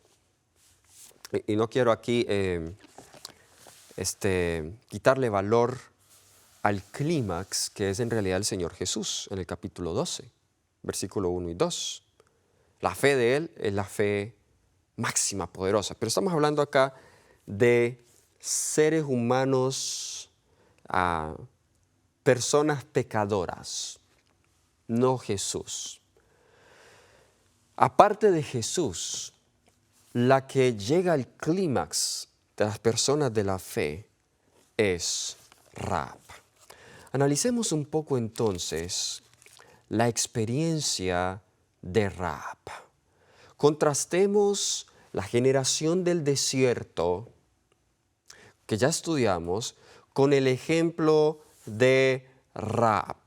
y no quiero aquí quitarle valor al clímax que es en realidad el Señor Jesús en el capítulo 12, versículo 1 y 2. La fe de Él es la fe máxima, poderosa. Pero estamos hablando acá de seres humanos, personas pecadoras, no Jesús. Aparte de Jesús, la que llega al clímax de las personas de la fe es Rahab. Analicemos un poco entonces la experiencia de Rahab. Contrastemos la generación del desierto que ya estudiamos con el ejemplo de Rahab.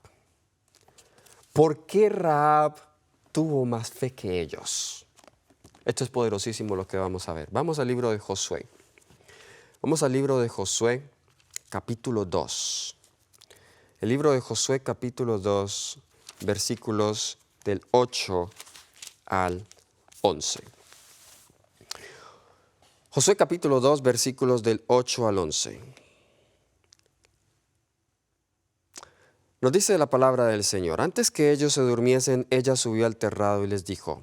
¿Por qué Rahab tuvo más fe que ellos? Esto es poderosísimo lo que vamos a ver. Vamos al libro de Josué. Vamos al libro de Josué, capítulo 2. El libro de Josué, capítulo 2, versículos del 8 al 11. Josué, capítulo 2, versículos del 8 al 11. Nos dice la palabra del Señor: antes que ellos se durmiesen, ella subió al terrado y les dijo: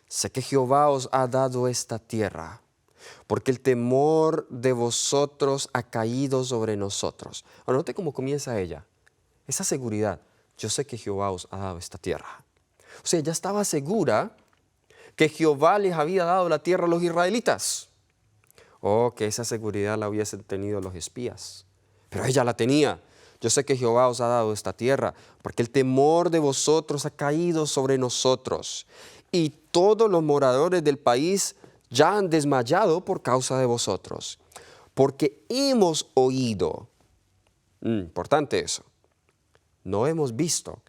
sé que Jehová os ha dado esta tierra, porque el temor de vosotros ha caído sobre nosotros. Ahora, note cómo comienza ella. Esa seguridad. Yo sé que Jehová os ha dado esta tierra. O sea, ella estaba segura que Jehová les había dado la tierra a los israelitas. O que esa seguridad la hubiesen tenido los espías. Pero ella la tenía. Yo sé que Jehová os ha dado esta tierra, porque el temor de vosotros ha caído sobre nosotros. Y todos los moradores del país ya han desmayado por causa de vosotros. Porque hemos oído, importante eso, no hemos visto,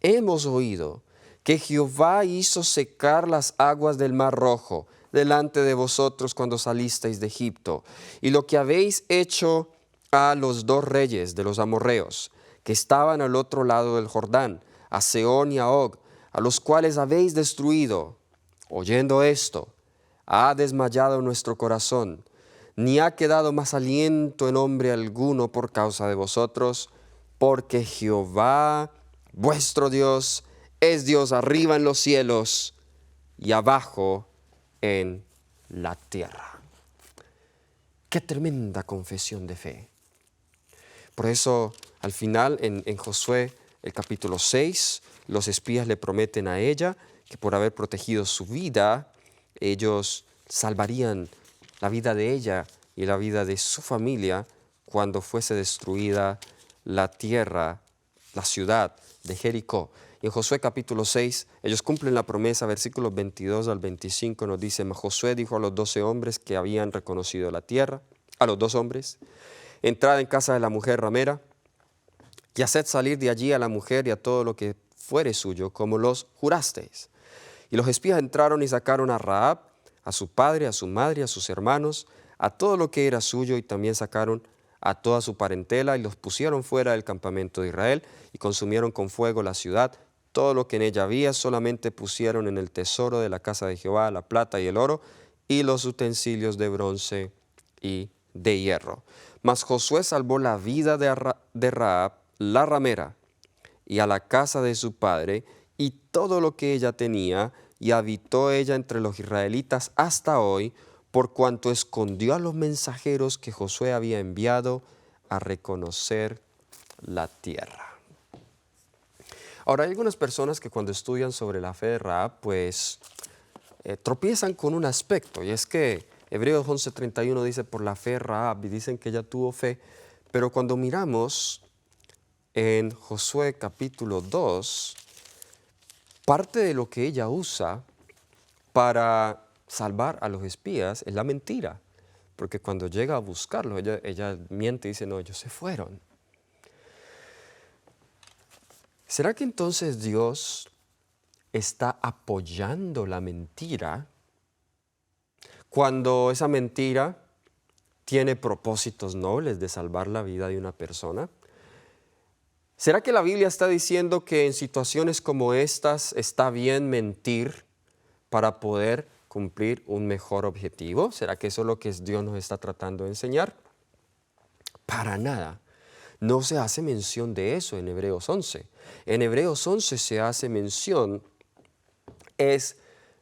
hemos oído que Jehová hizo secar las aguas del Mar Rojo delante de vosotros cuando salisteis de Egipto, y lo que habéis hecho a los dos reyes de los amorreos, que estaban al otro lado del Jordán, a Sehón y a Og, a los cuales habéis destruido. Oyendo esto, ha desmayado nuestro corazón, ni ha quedado más aliento en hombre alguno por causa de vosotros, porque Jehová, vuestro Dios, es Dios arriba en los cielos y abajo en la tierra. ¡Qué tremenda confesión de fe! Por eso, al final, en Josué, el capítulo 6, los espías le prometen a ella que por haber protegido su vida, ellos salvarían la vida de ella y la vida de su familia cuando fuese destruida la tierra, la ciudad de Jericó. Y en Josué capítulo 6, ellos cumplen la promesa, versículos 22 al 25 nos dice: Mas Josué dijo a los 12 hombres que habían reconocido la tierra, a los 2 hombres, entrad en casa de la mujer ramera, y haced salir de allí a la mujer y a todo lo que fuere suyo, como los jurasteis. Y los espías entraron y sacaron a Rahab, a su padre, a su madre, a sus hermanos, a todo lo que era suyo, y también sacaron a toda su parentela, y los pusieron fuera del campamento de Israel, y consumieron con fuego la ciudad. Todo lo que en ella había, solamente pusieron en el tesoro de la casa de Jehová la plata y el oro, y los utensilios de bronce y de hierro. Mas Josué salvó la vida de Rahab, la ramera, y a la casa de su padre, y todo lo que ella tenía, y habitó ella entre los israelitas hasta hoy, por cuanto escondió a los mensajeros que Josué había enviado a reconocer la tierra. Ahora, hay algunas personas que cuando estudian sobre la fe de Rahab, pues tropiezan con un aspecto, y es que Hebreos 11:31 dice: por la fe Rahab, y dicen que ella tuvo fe, pero cuando miramos en Josué capítulo 2, parte de lo que ella usa para salvar a los espías es la mentira, porque cuando llega a buscarlos, ella miente y dice: no, ellos se fueron. ¿Será que entonces Dios está apoyando la mentira cuando esa mentira tiene propósitos nobles de salvar la vida de una persona? ¿Será que la Biblia está diciendo que en situaciones como estas está bien mentir para poder cumplir un mejor objetivo? ¿Será que eso es lo que Dios nos está tratando de enseñar? Para nada. No se hace mención de eso en Hebreos 11. En Hebreos 11 se hace mención es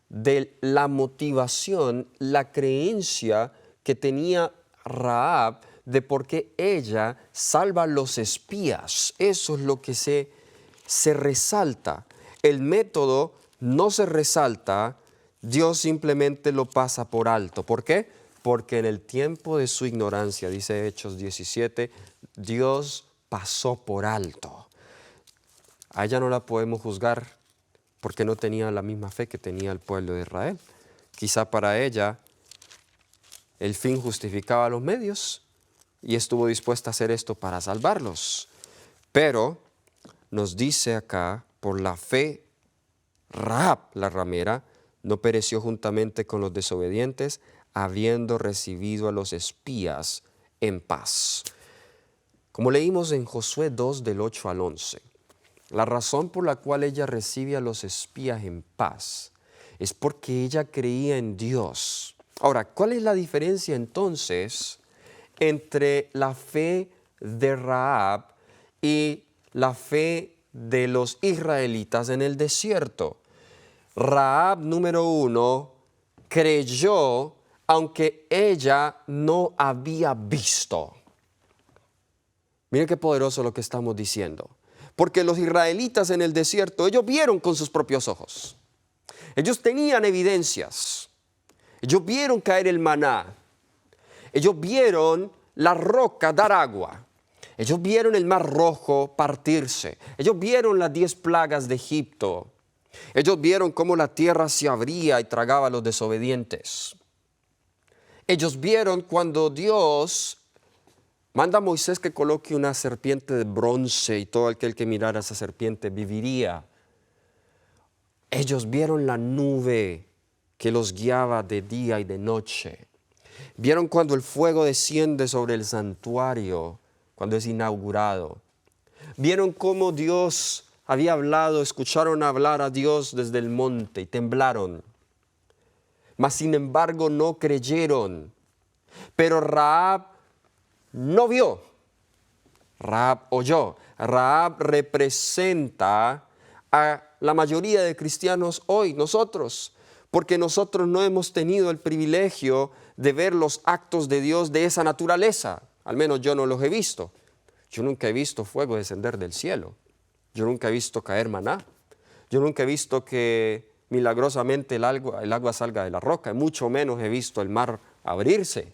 de la motivación, la creencia que tenía Rahab de por qué ella salva a los espías. Eso es lo que se resalta. El método no se resalta, Dios simplemente lo pasa por alto. ¿Por qué? Porque en el tiempo de su ignorancia, dice Hechos 17, Dios pasó por alto. A ella no la podemos juzgar porque no tenía la misma fe que tenía el pueblo de Israel. Quizá para ella el fin justificaba los medios y estuvo dispuesta a hacer esto para salvarlos. Pero nos dice acá: por la fe, Rahab, la ramera, no pereció juntamente con los desobedientes, habiendo recibido a los espías en paz. Como leímos en Josué 2 del 8 al 11, la razón por la cual ella recibe a los espías en paz es porque ella creía en Dios. Ahora, ¿cuál es la diferencia entonces entre la fe de Rahab y la fe de los israelitas en el desierto? Rahab, número 1, creyó aunque ella no había visto. Miren qué poderoso lo que estamos diciendo. Porque los israelitas en el desierto, ellos vieron con sus propios ojos. Ellos tenían evidencias. Ellos vieron caer el maná. Ellos vieron la roca dar agua. Ellos vieron el mar rojo partirse. Ellos vieron las 10 plagas de Egipto. Ellos vieron cómo la tierra se abría y tragaba a los desobedientes. Ellos vieron cuando Dios manda a Moisés que coloque una serpiente de bronce y todo aquel que mirara a esa serpiente viviría. Ellos vieron la nube que los guiaba de día y de noche. Vieron cuando el fuego desciende sobre el santuario, cuando es inaugurado. Vieron cómo Dios había hablado, escucharon hablar a Dios desde el monte y temblaron. Mas sin embargo no creyeron. Pero Rahab no vio. Rahab oyó. Rahab representa a la mayoría de cristianos hoy, nosotros, porque nosotros no hemos tenido el privilegio de ver los actos de Dios de esa naturaleza. Al menos yo no los he visto. Yo nunca he visto fuego descender del cielo. Yo nunca he visto caer maná. Yo nunca he visto que milagrosamente el agua salga de la roca. Mucho menos he visto el mar abrirse.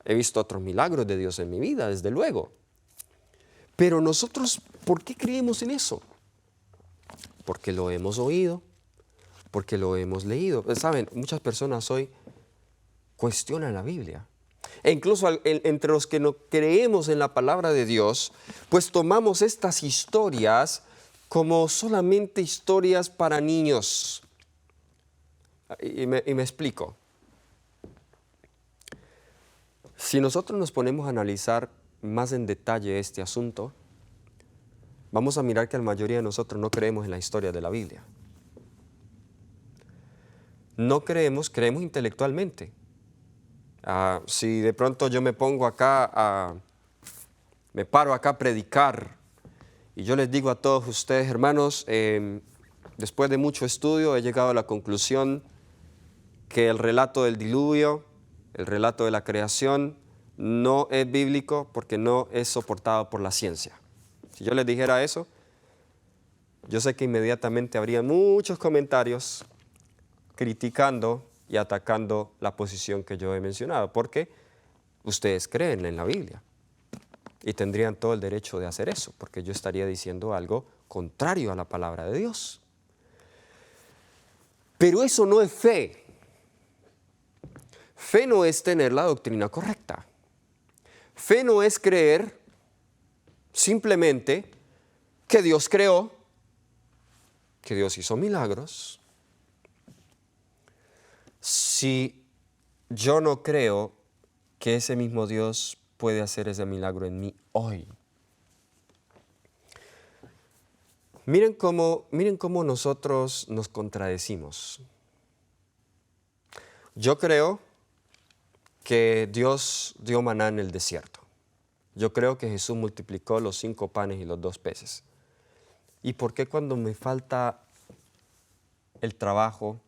He visto otros milagros de Dios en mi vida, desde luego. Pero nosotros, ¿por qué creemos en eso? Porque lo hemos oído, porque lo hemos leído. Saben, muchas personas hoy cuestionan la Biblia. E incluso entre los que no creemos en la palabra de Dios, pues tomamos estas historias como solamente historias para niños. Y me explico. Si nosotros nos ponemos a analizar más en detalle este asunto, vamos a mirar que la mayoría de nosotros no creemos en la historia de la Biblia. No creemos intelectualmente. Si de pronto yo me paro acá a predicar y yo les digo a todos ustedes, hermanos, después de mucho estudio he llegado a la conclusión que el relato del diluvio, el relato de la creación, no es bíblico porque no es soportado por la ciencia. Si yo les dijera eso, yo sé que inmediatamente habría muchos comentarios criticando y atacando la posición que yo he mencionado, porque ustedes creen en la Biblia y tendrían todo el derecho de hacer eso, porque yo estaría diciendo algo contrario a la palabra de Dios. Pero eso no es fe. Fe no es tener la doctrina correcta. Fe no es creer simplemente que Dios creó, que Dios hizo milagros. Si yo no creo que ese mismo Dios puede hacer ese milagro en mí hoy. Miren cómo nosotros nos contradecimos. Yo creo que Dios dio maná en el desierto. Yo creo que Jesús multiplicó los 5 panes y los 2 peces. ¿Y por qué cuando me falta el trabajo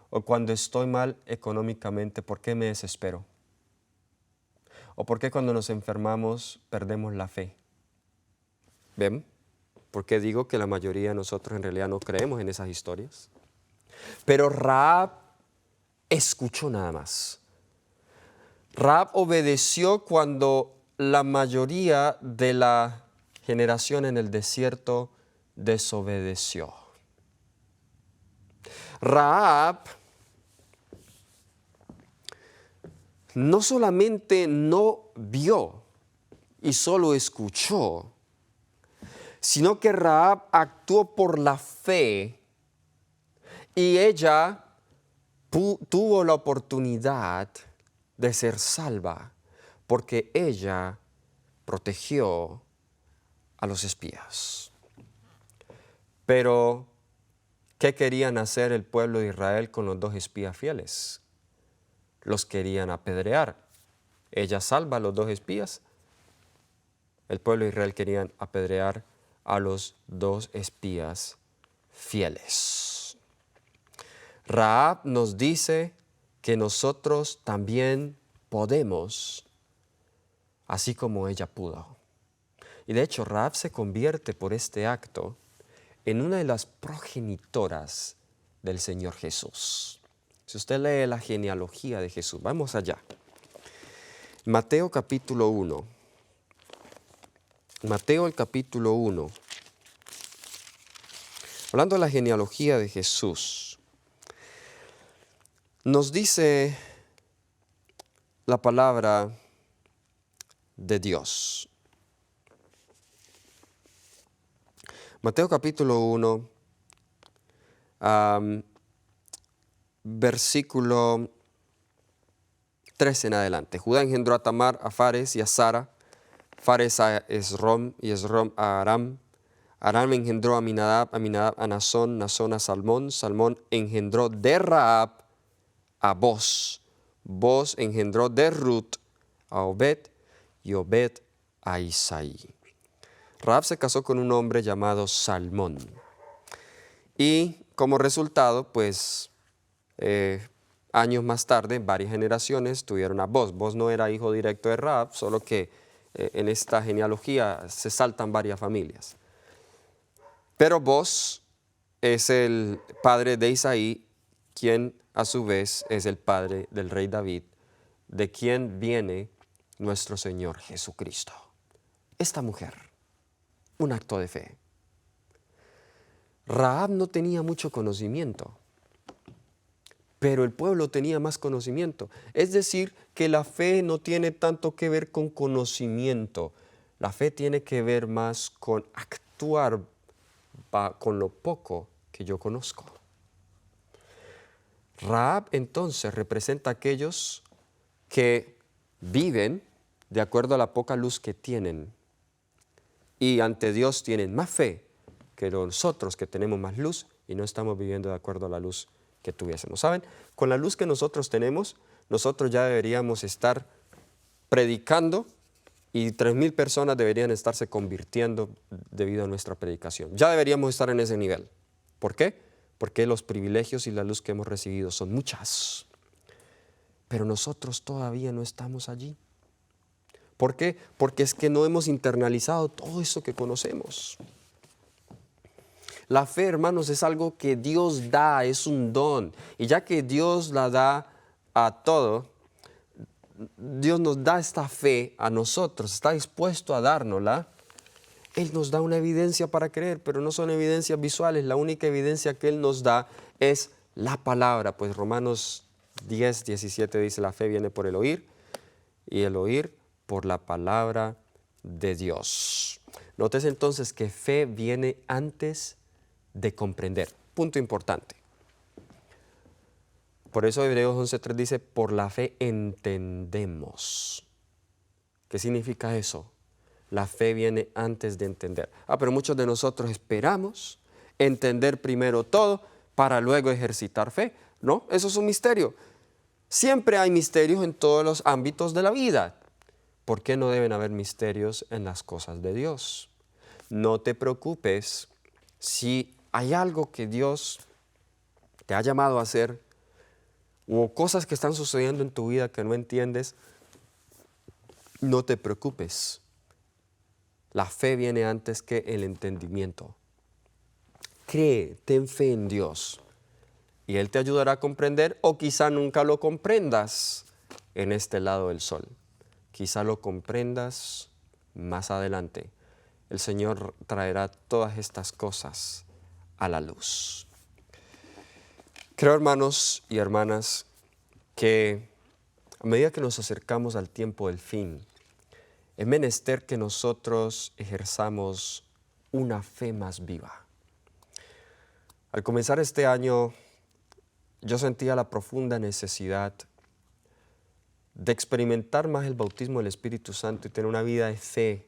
o cuando estoy mal económicamente, por qué me desespero? ¿O por qué cuando nos enfermamos perdemos la fe? ¿Ven? ¿Por qué digo que la mayoría de nosotros en realidad no creemos en esas historias? Pero Rahab escuchó nada más. Rahab obedeció cuando la mayoría de la generación en el desierto desobedeció. Rahab no solamente no vio y solo escuchó, sino que Rahab actuó por la fe y ella tuvo la oportunidad de ser salva porque ella protegió a los espías. Pero, ¿qué querían hacer el pueblo de Israel con los 2 espías fieles? Los querían apedrear. Ella salva a los 2 espías. El pueblo de Israel querían apedrear a los 2 espías fieles. Rahab nos dice que nosotros también podemos, así como ella pudo. Y de hecho, Rahab se convierte por este acto en una de las progenitoras del Señor Jesús. Si usted lee la genealogía de Jesús, vamos allá. Mateo capítulo 1. Mateo el capítulo 1. Hablando de la genealogía de Jesús, nos dice la palabra de Dios. Mateo capítulo 1, versículo 13 en adelante. Judá engendró a Tamar, a Fares y a Zara, Fares a Esrom y Esrom a Aram. Aram engendró a Aminadab, Aminadab a Nazón, Nazón a Salmón, Salmón engendró de Rahab a Boz, Boz engendró de Ruth a Obed y Obed a Isaí. Rahab se casó con un hombre llamado Salmón y como resultado, pues años más tarde, varias generaciones tuvieron a Boz. Boz no era hijo directo de Rahab, solo que en esta genealogía se saltan varias familias. Pero Boz es el padre de Isaí, quien a su vez es el padre del rey David, de quien viene nuestro Señor Jesucristo. Esta mujer, un acto de fe. Rahab no tenía mucho conocimiento, pero el pueblo tenía más conocimiento. Es decir, que la fe no tiene tanto que ver con conocimiento. La fe tiene que ver más con actuar con lo poco que yo conozco. Rahab entonces representa a aquellos que viven de acuerdo a la poca luz que tienen y ante Dios tienen más fe que nosotros que tenemos más luz y no estamos viviendo de acuerdo a la luz que tuviésemos. ¿Saben? Con la luz que nosotros tenemos, nosotros ya deberíamos estar predicando y 3,000 personas deberían estarse convirtiendo debido a nuestra predicación. Ya deberíamos estar en ese nivel. ¿Por qué? Porque los privilegios y la luz que hemos recibido son muchas. Pero nosotros todavía no estamos allí. ¿Por qué? Porque es que no hemos internalizado todo eso que conocemos. La fe, hermanos, es algo que Dios da, es un don. Y ya que Dios la da a todo, Dios nos da esta fe a nosotros, está dispuesto a dárnosla. Él nos da una evidencia para creer, pero no son evidencias visuales. La única evidencia que Él nos da es la palabra. Pues Romanos 10:17 dice, la fe viene por el oír y el oír por la palabra de Dios. Notes entonces que fe viene antes de comprender. Punto importante. Por eso Hebreos 11:3 dice, por la fe entendemos. ¿Qué significa eso? La fe viene antes de entender. Pero muchos de nosotros esperamos entender primero todo para luego ejercitar fe. No, eso es un misterio. Siempre hay misterios en todos los ámbitos de la vida. ¿Por qué no deben haber misterios en las cosas de Dios? No te preocupes si hay algo que Dios te ha llamado a hacer o cosas que están sucediendo en tu vida que no entiendes. No te preocupes. La fe viene antes que el entendimiento. Cree, ten fe en Dios y Él te ayudará a comprender, o quizá nunca lo comprendas en este lado del sol. Quizá lo comprendas más adelante. El Señor traerá todas estas cosas a la luz. Creo, hermanos y hermanas, que a medida que nos acercamos al tiempo del fin, es menester que nosotros ejerzamos una fe más viva. Al comenzar este año, yo sentía la profunda necesidad de experimentar más el bautismo del Espíritu Santo y tener una vida de fe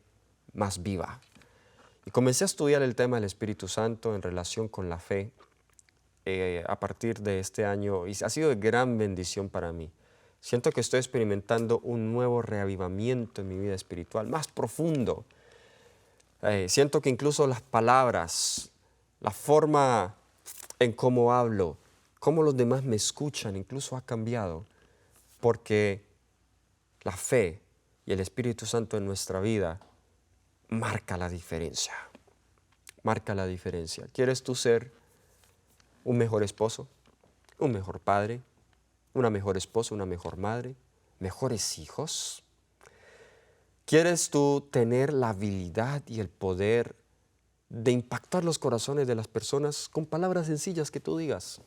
más viva. Y comencé a estudiar el tema del Espíritu Santo en relación con la fe a partir de este año y ha sido de gran bendición para mí. Siento que estoy experimentando un nuevo reavivamiento en mi vida espiritual, más profundo. Siento que incluso las palabras, la forma en cómo hablo, cómo los demás me escuchan, incluso ha cambiado, porque la fe y el Espíritu Santo en nuestra vida marca la diferencia. Marca la diferencia. ¿Quieres tú ser un mejor esposo, un mejor padre, una mejor esposa, una mejor madre, mejores hijos? ¿Quieres tú tener la habilidad y el poder de impactar los corazones de las personas con palabras sencillas que tú digas?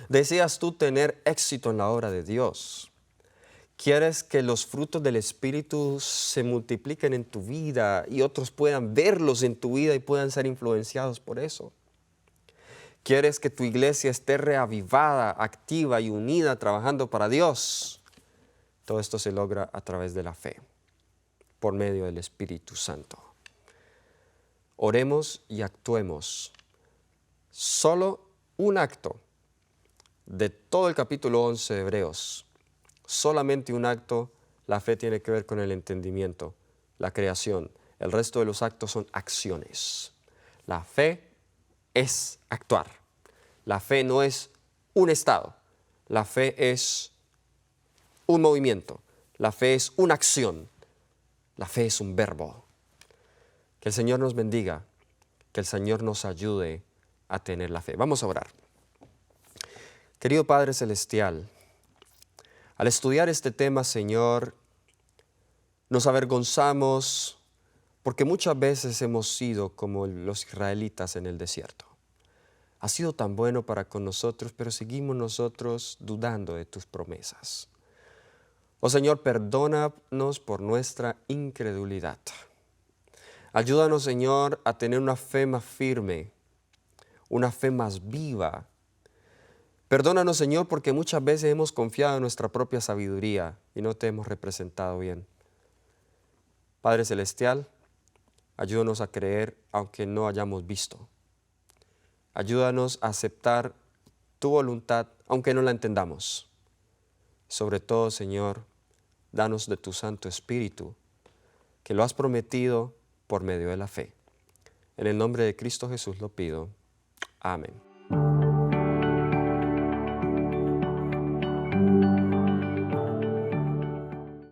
¿Deseas tú tener éxito en la obra de Dios? ¿Quieres que los frutos del Espíritu se multipliquen en tu vida y otros puedan verlos en tu vida y puedan ser influenciados por eso? ¿Quieres que tu iglesia esté reavivada, activa y unida, trabajando para Dios? Todo esto se logra a través de la fe, por medio del Espíritu Santo. Oremos y actuemos. Solo un acto de todo el capítulo 11 de Hebreos, solamente un acto, la fe tiene que ver con el entendimiento, la creación. El resto de los actos son acciones. La fe es actuar. La fe no es un estado. La fe es un movimiento. La fe es una acción. La fe es un verbo. Que el Señor nos bendiga. Que el Señor nos ayude a tener la fe. Vamos a orar. Querido Padre Celestial, al estudiar este tema, Señor, Nos avergonzamos porque muchas veces hemos sido como los israelitas en el desierto. Has sido tan bueno para con nosotros, pero seguimos nosotros dudando de tus promesas. Oh Señor, perdónanos por nuestra incredulidad. Ayúdanos, Señor, a tener una fe más firme, una fe más viva. Perdónanos, Señor, porque muchas veces hemos confiado en nuestra propia sabiduría y no te hemos representado bien. Padre Celestial, ayúdanos a creer aunque no hayamos visto. Ayúdanos a aceptar tu voluntad aunque no la entendamos. Sobre todo, Señor, danos de tu Santo Espíritu, que lo has prometido por medio de la fe. En el nombre de Cristo Jesús lo pido. Amén.